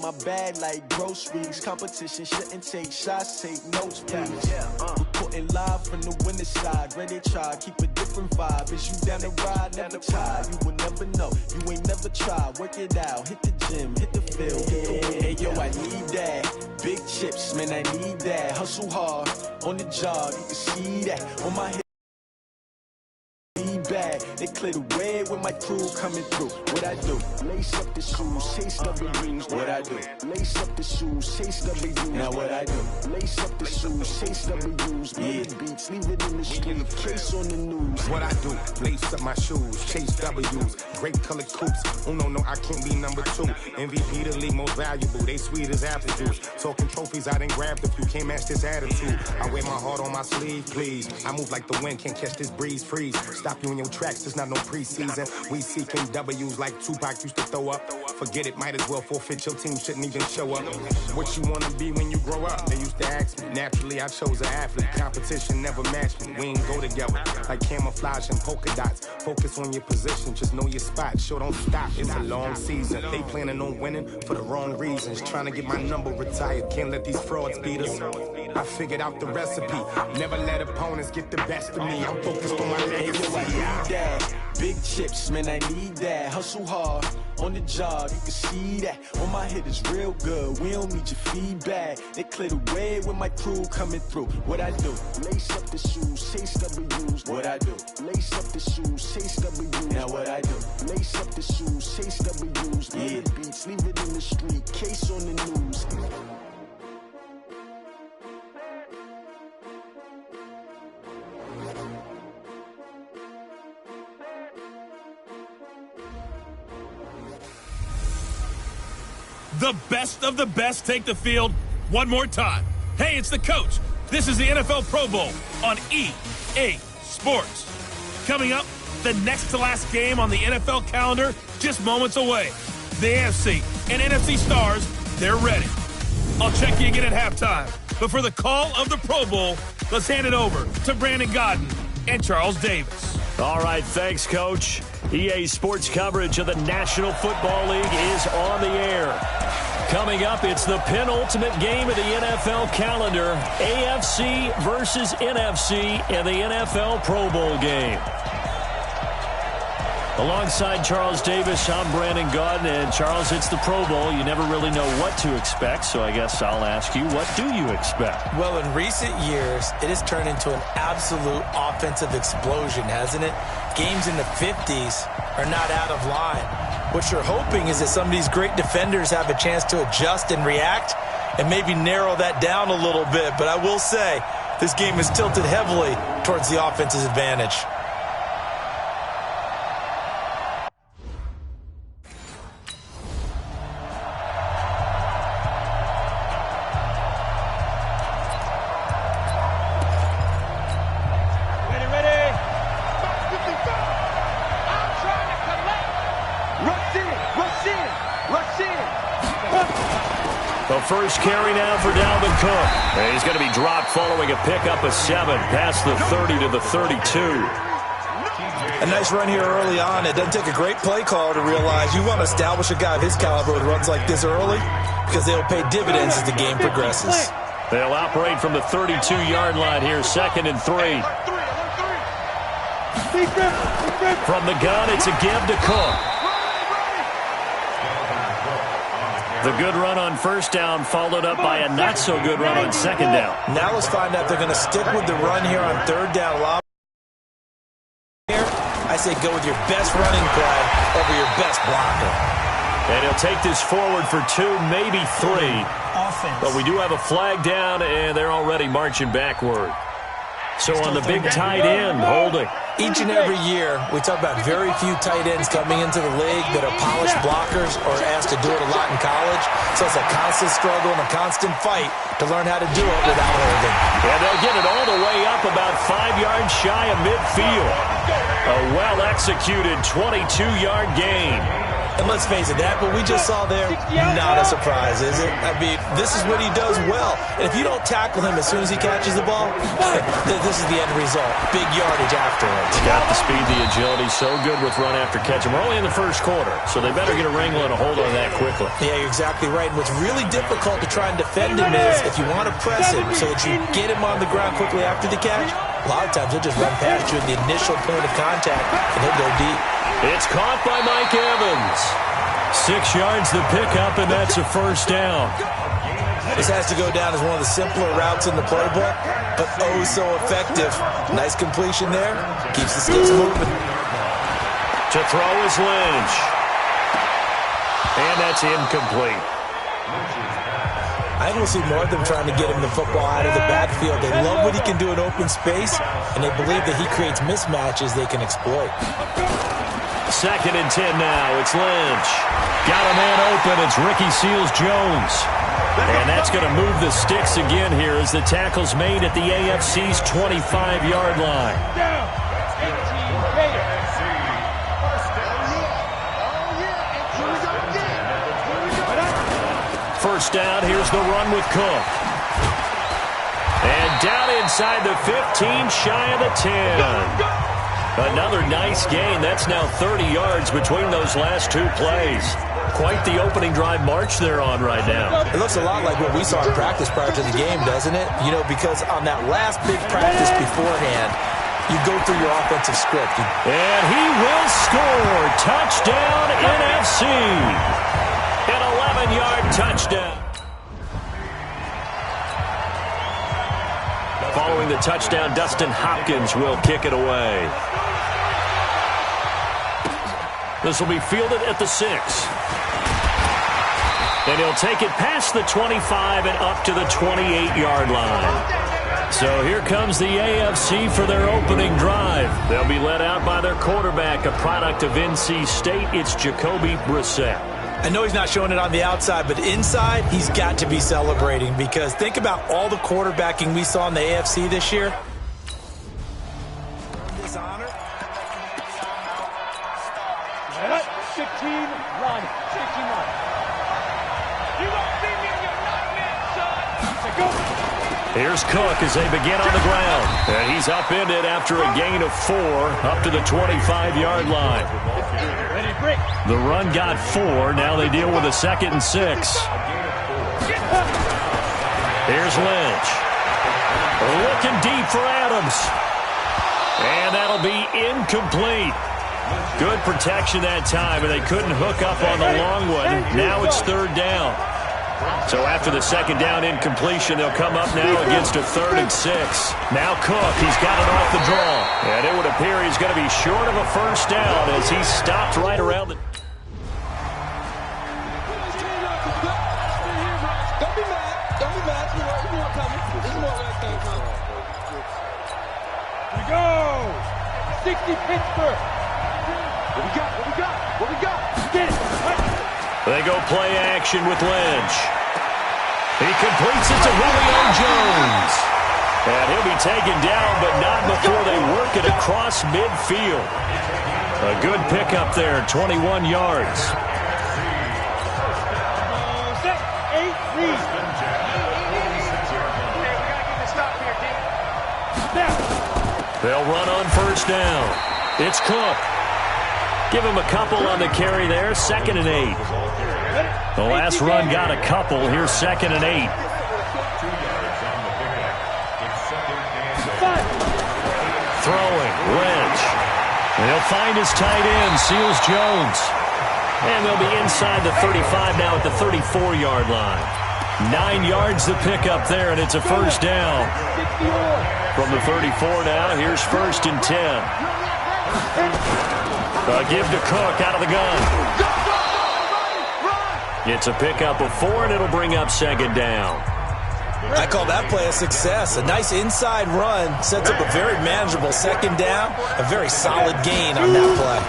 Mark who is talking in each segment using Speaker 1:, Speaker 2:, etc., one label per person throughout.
Speaker 1: My bag like groceries, competition shouldn't take shots, take notes, please. Reporting live from the winning side, ready to try, keep a different vibe. Is you down the ride, never try, you will never know, you ain't never tried. Work it out, hit the gym, hit the field, hit the win. Hey yo, I need that, big chips, man, I need that. Hustle hard, on the job, you can see that. On my head, bag. They clear the way with my crew coming through. What I do? Lace up the shoes, chase W's. What I do? Lace up the shoes, chase W's. Now what I do? Lace up the shoes, chase W's. Mid beats, leave it in the street, case on the news.
Speaker 2: What I do? Lace up my shoes, chase W's. Great colored coops. Oh no, I can't be number 2. MVP the league most valuable. They sweet as apple juice. Talking trophies, I didn't grab the few. Can't match this attitude. I wear my heart on my sleeve, please. I move like the wind, can't catch this breeze, freeze. Stop you in your tracks, there's not no preseason. We seeking W's like Tupac used to throw up. Forget it, might as well forfeit. Your team shouldn't even show up. What you wanna be when you grow up? They used to ask me. Naturally, I chose an athlete. Competition never matched me. We ain't go together like camouflage and polka dots. Focus on your position, just know your spot. Sure, don't stop, it's a long season. They planning on winning for the wrong reasons. Trying to get my number retired. Can't let these frauds beat us. I figured out the recipe. Never let opponents get the best of me. I'm focused on my legacy.
Speaker 1: Big chips, man, I need that. Hustle hard, on the job, you can see that. On my head is real good, we don't need your feedback. They clear the way with my crew coming through. What I do? Lace up the shoes, chase W's. What I do? Lace up the shoes, chase W's. Now what I do? Lace up the shoes, chase W's. Mid beats, leave it in the street, case on the news.
Speaker 3: The best of the best take the field one more time. Hey, it's the coach. This is the NFL Pro Bowl on EA Sports. Coming up, the next to last game on the NFL calendar, just moments away. The AFC and NFC stars, they're ready. I'll check you again at halftime. But for the call of the Pro Bowl, let's hand it over to Brandon Godden and Charles Davis.
Speaker 4: All right, thanks, Coach. EA Sports coverage of the National Football League is on the air. Coming up, it's the penultimate game of the NFL calendar, AFC versus NFC in the NFL Pro Bowl game. Alongside Charles Davis, I'm Brandon Godden. And Charles, it's the Pro Bowl. You never really know what to expect, so I guess I'll ask you, what do you expect?
Speaker 5: Well, in recent years, it has turned into an absolute offensive explosion, hasn't it? Games in the 50s are not out of line. What you're hoping is that some of these great defenders have a chance to adjust and react and maybe narrow that down a little bit. But I will say, this game is tilted heavily towards the offense's advantage.
Speaker 4: First carry now for Dalvin Cook. And he's going to be dropped following a pickup of 7 past the 30 to the 32.
Speaker 5: A nice run here early on. It doesn't take a great play call to realize you want to establish a guy of his caliber with runs like this early because they'll pay dividends as the game progresses.
Speaker 4: They'll operate from the 32-yard line here, 2nd and 3. From the gun, it's a give to Cook. The good run on first down followed up by a not-so-good run on second down.
Speaker 5: Now let's find out if they're going to stick with the run here on third down. Here, I say go with your best running play over your best blocker.
Speaker 4: And he'll take this forward for 2, maybe 3. But we do have a flag down, and they're already marching backward. So on the big tight end, holding.
Speaker 5: Each and every year, we talk about very few tight ends coming into the league that are polished blockers or asked to do it a lot in college. So it's a constant struggle and a constant fight to learn how to do it without holding.
Speaker 4: And they'll get it all the way up about 5 yards shy of midfield. A well-executed 22-yard gain.
Speaker 5: And let's face it, that what we just saw there, not a surprise, is it? I mean, this is what he does well. And if you don't tackle him as soon as he catches the ball, this is the end result. Big yardage afterwards.
Speaker 4: He's got the speed, the agility, so good with run after catch. And we're only in the first quarter, so they better get a wrangle and a hold on that quickly.
Speaker 5: Yeah, you're exactly right. And what's really difficult to try and defend him is if you want to press him so that you get him on the ground quickly after the catch, a lot of times he'll just run past you at the initial point of contact, and he'll go deep.
Speaker 4: It's caught by Mike Evans. 6 yards the pickup, and that's a first down.
Speaker 5: This has to go down as one of the simpler routes in the playbook, but oh so effective. Nice completion there. Keeps the sticks moving.
Speaker 4: To throw is Lynch. And that's incomplete.
Speaker 5: I don't see more of them trying to get him the football out of the backfield. They love what he can do in open space, and they believe that he creates mismatches they can exploit.
Speaker 4: 2nd and 10 now. It's Lynch. Got a man open. It's Ricky Seals-Jones. And that's going to move the sticks again here as the tackle's made at the AFC's 25-yard line. First down, here's the run with Cook. And down inside the 15, shy of the 10. Another nice gain. That's now 30 yards between those last 2 plays. Quite the opening drive march they're on right now.
Speaker 5: It looks a lot like what we saw in practice prior to the game, doesn't it? You know, because on that last big practice beforehand, you go through your offensive script.
Speaker 4: And he will score. Touchdown, NFC. An 11-yard touchdown. Following the touchdown, Dustin Hopkins will kick it away. This will be fielded at the 6. And he'll take it past the 25 and up to the 28-yard line. So here comes the AFC for their opening drive. They'll be led out by their quarterback, a product of NC State. It's Jacoby Brissett.
Speaker 5: I know he's not showing it on the outside, but inside, he's got to be celebrating because think about all the quarterbacking we saw in the AFC this year. This honor.
Speaker 6: 15-1. You won't see me in your nightmare, son. Go.
Speaker 4: Here's Cook as they begin on the ground. And he's upended after a gain of 4 up to the 25-yard line. The run got 4. Now they deal with a 2nd and 6. Here's Lynch. Looking deep for Adams. And that'll be incomplete. Good protection that time, and they couldn't hook up on the long one. Now it's 3rd down. So after the 2nd down incompletion, they'll come up now against a 3rd and 6. Now Cook, he's got it off the draw. And it would appear he's going to be short of a first down as he stopped right around the...
Speaker 6: Don't be mad. Don't be mad. You know what coming. This is what that came from. Here we go. 60 Pittsburgh. What we got? What we got? What we got? Get it. Right.
Speaker 4: They go play action with Lynch. He completes it to Julio Jones. And he'll be taken down, but not before they work it across midfield. A good pickup there, 21 yards.
Speaker 6: Set. 8 read.
Speaker 4: They'll run on first down. It's Cook. Give him a couple on the carry there. 2nd and 8. The last run got a couple. Here's 2nd and 8. Throwing, Lynch. And he'll find his tight end, Seals-Jones. And they'll be inside the 35 now at the 34-yard line. 9 yards to pick up there, and it's a first down. From the 34 now, here's 1st and 10. Give to Cook out of the gun. It's a pickup of 4, and it'll bring up 2nd down.
Speaker 5: I call that play a success. A nice inside run sets up a very manageable 2nd down. A very solid gain on that play.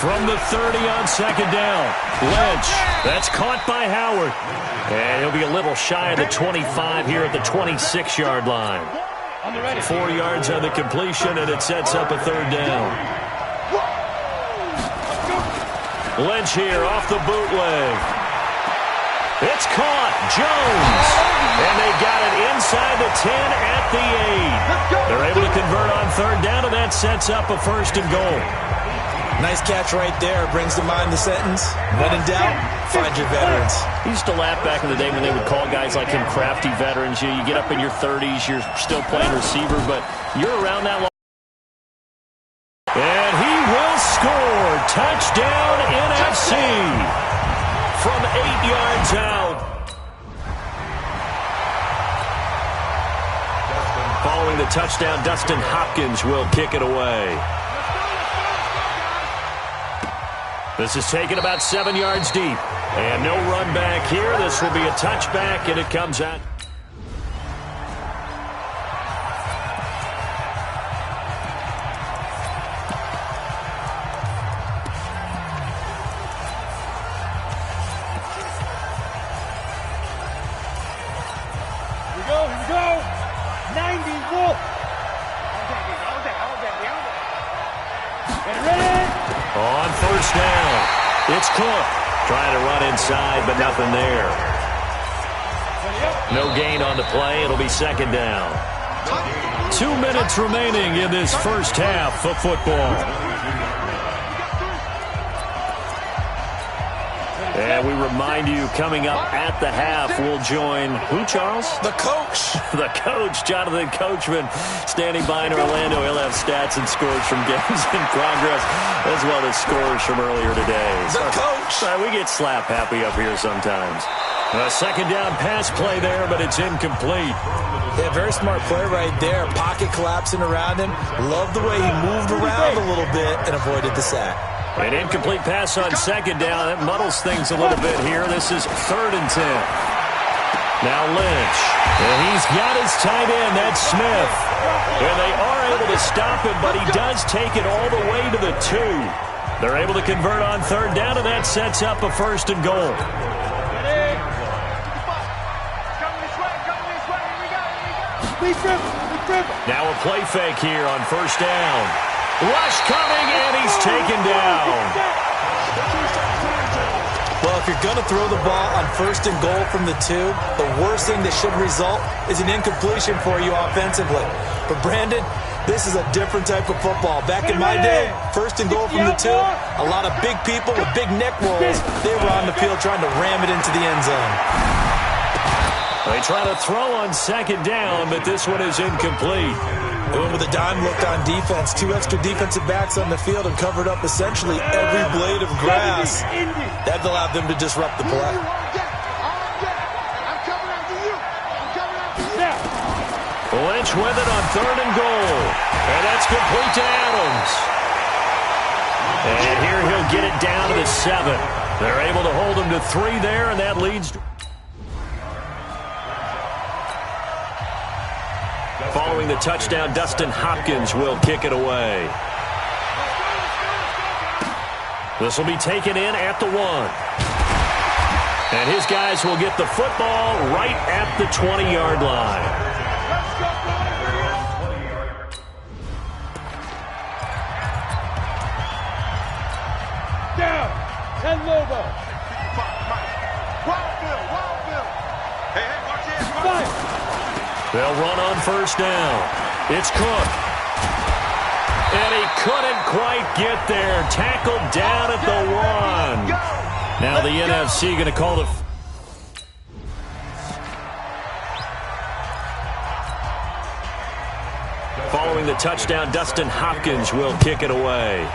Speaker 4: From the 30 on 2nd down, Lynch. That's caught by Howard. And he'll be a little shy of the 25 here at the 26-yard line. 4 yards on the completion, and it sets up a 3rd down. Lynch here off the bootleg. It's caught. Jones. And they got it inside the 10 at the 8. They're able to convert on third down, and that sets up a 1st and goal.
Speaker 5: Nice catch right there. Brings to mind the sentence, when in doubt, find your veterans.
Speaker 4: I used to laugh back in the day when they would call guys like him crafty veterans. You get up in your 30s, you're still playing receiver, but you're around that long. And he will score. Touchdown NFC from 8 yards out. Following the touchdown, Dustin Hopkins will kick it away. This is taken about 7 yards deep. And no run back here. This will be a touchback, and it comes out.
Speaker 6: Here we go. 90 Wolf. Get ready.
Speaker 4: On 1st down, it's Cook. Trying to run inside, but nothing there. No gain on the play. It'll be 2nd down. 2 minutes remaining in this first half of football. And we remind you, coming up at the half, we'll join who, Charles?
Speaker 5: The coach.
Speaker 4: The coach, Jonathan Coachman, standing by in Orlando. He'll have stats and scores from games in progress, as well as scores from earlier today.
Speaker 5: The coach.
Speaker 4: We get slap happy up here sometimes. A 2nd down pass play there, but it's incomplete.
Speaker 5: Yeah, very smart play right there. Pocket collapsing around him. Love the way he moved around a little bit and avoided the sack.
Speaker 4: An incomplete pass on 2nd down. That muddles things a little bit here. This is 3rd and 10. Now Lynch. And he's got his tight end. That's Smith. And they are able to stop him, but he does take it all the way to the 2. They're able to convert on 3rd down, and that sets up a 1st and goal. Now a play fake here on 1st down. Rush coming, and he's taken down.
Speaker 5: Well, if you're going to throw the ball on 1st and goal from the 2, the worst thing that should result is an incompletion for you offensively. But, Brandon, this is a different type of football. Back in my day, 1st and goal from the 2, a lot of big people with big neck rolls, they were on the field trying to ram it into the end zone.
Speaker 4: They try to throw on 2nd down, but this one is incomplete.
Speaker 5: And with a dime look on defense, 2 extra defensive backs on the field and covered up essentially every blade of grass. That allowed them to disrupt the play.
Speaker 4: Lynch with it on 3rd and goal. And that's complete to Adams. And here he'll get it down to the 7. They're able to hold him to 3 there, and that leads to... Following the touchdown, Dustin Hopkins will kick it away. This will be taken in at the 1. And his guys will get the football right at the 20-yard line.
Speaker 6: Down. 10 Lobo. Hey, watch this.
Speaker 4: They'll run on 1st down. It's Cook. And he couldn't quite get there. Tackled down at the 1. Now the NFC going to call the... Following the touchdown, Dustin Hopkins will kick it away.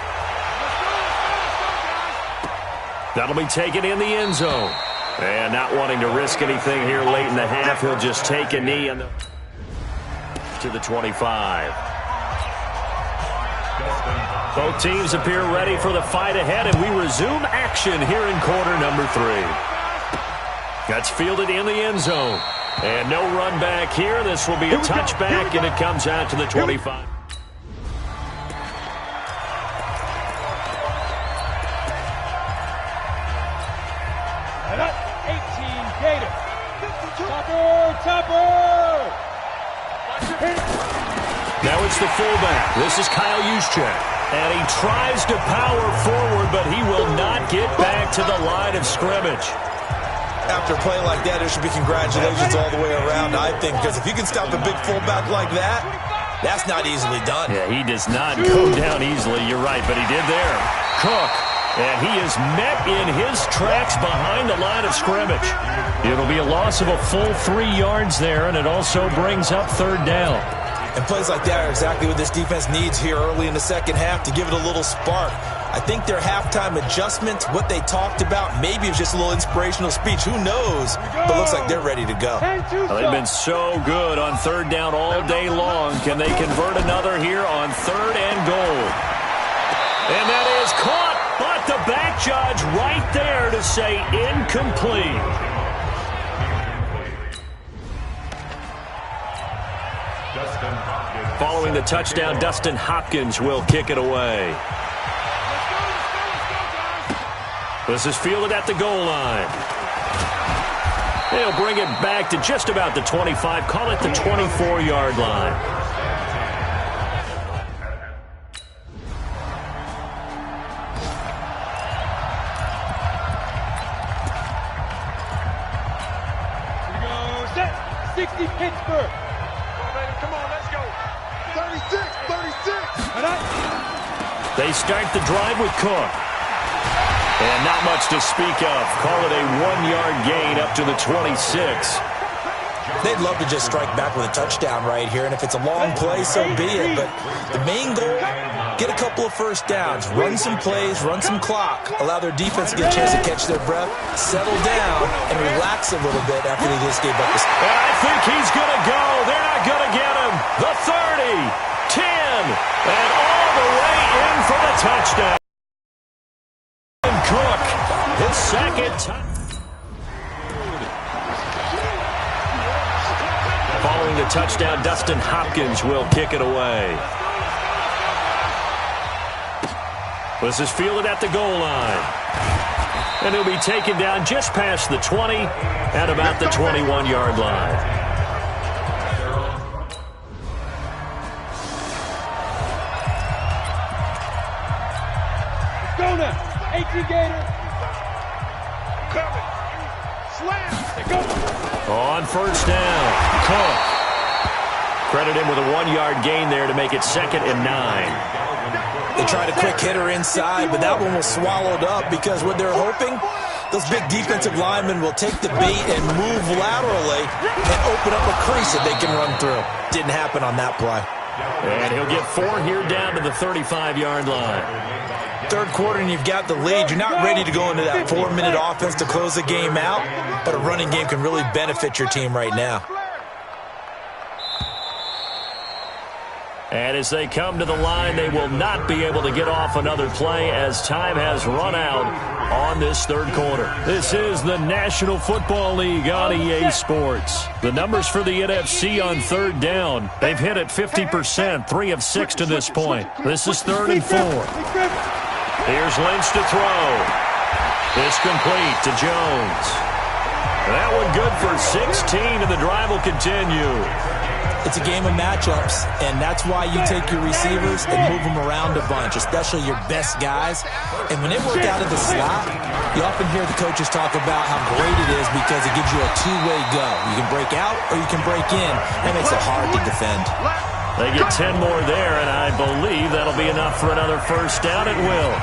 Speaker 4: That'll be taken in the end zone. And not wanting to risk anything here late in the half, he'll just take a knee to the 25. Both teams appear ready for the fight ahead, and we resume action here in quarter number 3. That's fielded in the end zone. And no run back here. This will be a touchback, and it comes out to the 25.
Speaker 6: Now
Speaker 4: it's the fullback. This is Kyle Juszczyk. And he tries to power forward, but he will not get back to the line of scrimmage.
Speaker 5: After a play like that, there should be congratulations all the way around, I think, because if you can stop a big fullback like that, that's not easily done.
Speaker 4: Yeah, he does not go down easily. You're right, but he did there. Cook, and he is met in his tracks behind the line of scrimmage. It'll be a loss of a full 3 yards there, and it also brings up third down.
Speaker 5: And plays like that are exactly what this defense needs here early in the second half to give it a little spark. I think their halftime adjustments, what they talked about, maybe it was just a little inspirational speech. Who knows? But it looks like they're ready to go.
Speaker 4: Well, they've been so good on third down all day long. Can they convert another here on third and goal? And that is caught, but the back judge right there to say incomplete. Following the touchdown, Dustin Hopkins will kick it away. This is fielded at the goal line. They'll bring it back to just about the 25. Call it the 24-yard line.
Speaker 6: Here we go. Set. 60 Pittsburgh. Come on, let's go. 36.
Speaker 4: They start the drive with Cook. And not much to speak of. Call it a 1-yard gain up to the 26.
Speaker 5: They'd love to just strike back with a touchdown right here, and if it's a long play, so be it. But the main goal, get a couple of first downs, run some plays, run some clock, allow their defense to get a chance to catch their breath, settle down, and relax a little bit after they just gave up the spot.
Speaker 4: And I think he's going to go. They're not going to get him. The 30, 10, and all the way in for the touchdown. Cook, his second time. Following the touchdown, Dustin Hopkins will kick it away. This is fielded at the goal line. And he'll be taken down just past the 20 at about the 21-yard line.
Speaker 6: Go now. 18 Gator. Coming. Slam. Go.
Speaker 4: On first down, Cook. Credit him with a 1-yard gain there to make it 2nd and 9.
Speaker 5: They tried a quick hitter inside, but that one was swallowed up because what they're hoping, those big defensive linemen will take the bait and move laterally and open up a crease that they can run through. Didn't happen on that play.
Speaker 4: And he'll get 4 here down to the 35-yard line.
Speaker 5: Third quarter and you've got the lead. You're not ready to go into that 4-minute offense to close the game out, but a running game can really benefit your team right now.
Speaker 4: And as they come to the line, they will not be able to get off another play as time has run out on this third quarter. This is the National Football League on EA Sports. The numbers for the NFC on third down, they've hit at 50%, 3 of 6 to this point. This is 3rd and 4. Here's Lynch to throw. It's complete to Jones. That one good for 16, and the drive will continue.
Speaker 5: It's a game of matchups, and that's why you take your receivers and move them around a bunch, especially your best guys. And when it worked out of the slot, you often hear the coaches talk about how great it is because it gives you a two-way go. You can break out or you can break in. That makes it hard to defend.
Speaker 4: They get 10 more there, and I believe that'll be enough for another first down. It will.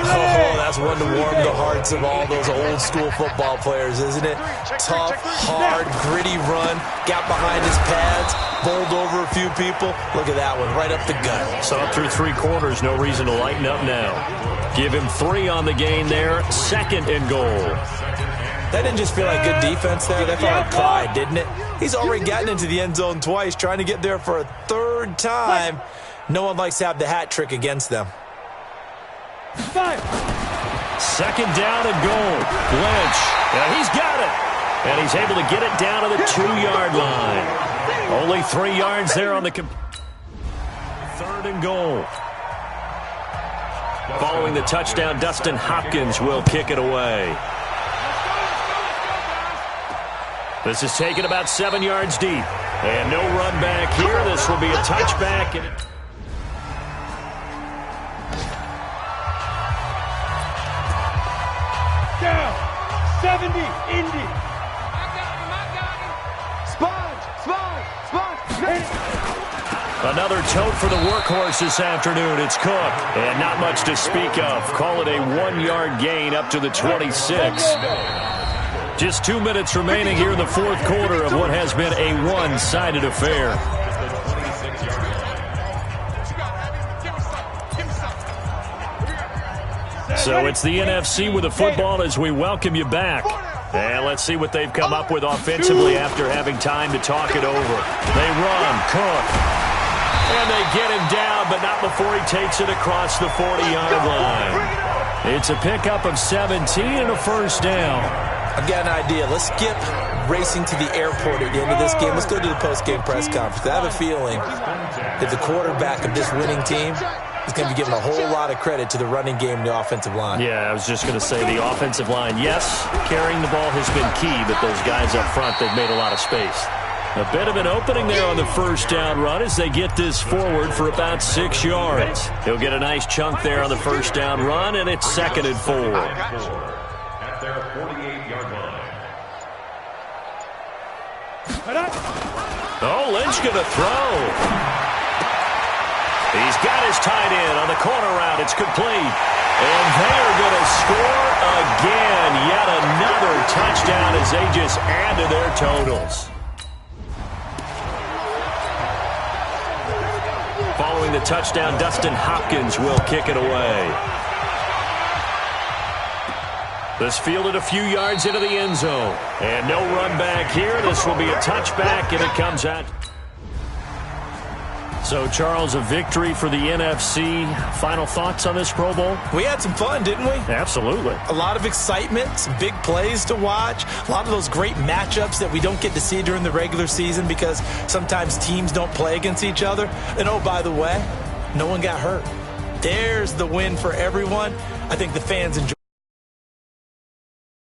Speaker 5: Oh, that's one to warm the hearts of all those old-school football players, isn't it? Tough, hard, gritty run, got behind his pads, bowled over a few people. Look at that one, right up the gut.
Speaker 4: So up through 3 quarters, no reason to lighten up now. Give him 3 on the gain there, 2nd and goal.
Speaker 5: That didn't just feel like good defense there. That felt like pride, didn't it? He's already gotten into the end zone twice, trying to get there for a 3rd time. No one likes to have the hat trick against them.
Speaker 4: 2nd down and goal. Lynch. Yeah, he's got it. And he's able to get it down to the 2-yard line. Only 3 yards there on the 3rd and goal. Following the touchdown, Dustin Hopkins will kick it away. This is taken about 7 yards deep. And no run back here. This will be a touchback.
Speaker 6: 70, Indy. Sponge.
Speaker 4: Another tote for the workhorse this afternoon. It's Cook. And not much to speak of. Call it a 1-yard gain up to the 26. Just 2 minutes remaining here in the fourth quarter of what has been a one-sided affair. So it's the NFC with the football as we welcome you back. And let's see what they've come up with offensively after having time to talk it over. They run, Cook. And they get him down, but not before he takes it across the 40-yard line. It's a pickup of 17 and a first down.
Speaker 5: I've got an idea. Let's skip racing to the airport at the end of this game. Let's go to the post-game press conference. I have a feeling that the quarterback of this winning team is going to be giving a whole lot of credit to the running game and the offensive line.
Speaker 4: Yeah, I was just going to say the offensive line, yes, carrying the ball has been key, but those guys up front, they've made a lot of space. A bit of an opening there on the first down run as they get this forward for about 6 yards. He'll get a nice chunk there on the first down run, and it's 2nd and 4.
Speaker 7: At their 48-yard line.
Speaker 4: Oh, Lynch going to throw. He's got his tight end on the corner route. It's complete. And they are going to score again. Yet another touchdown as they just add to their totals. Following the touchdown, Dustin Hopkins will kick it away. This fielded a few yards into the end zone. And no run back here. This will be a touchback, and it comes out. So, Charles, a victory for the NFC. Final thoughts on this Pro Bowl?
Speaker 5: We had some fun, didn't we?
Speaker 4: Absolutely.
Speaker 5: A lot of excitement, some big plays to watch, a lot of those great matchups that we don't get to see during the regular season because sometimes teams don't play against each other. And, oh, by the way, no one got hurt. There's the win for everyone. I think the fans enjoy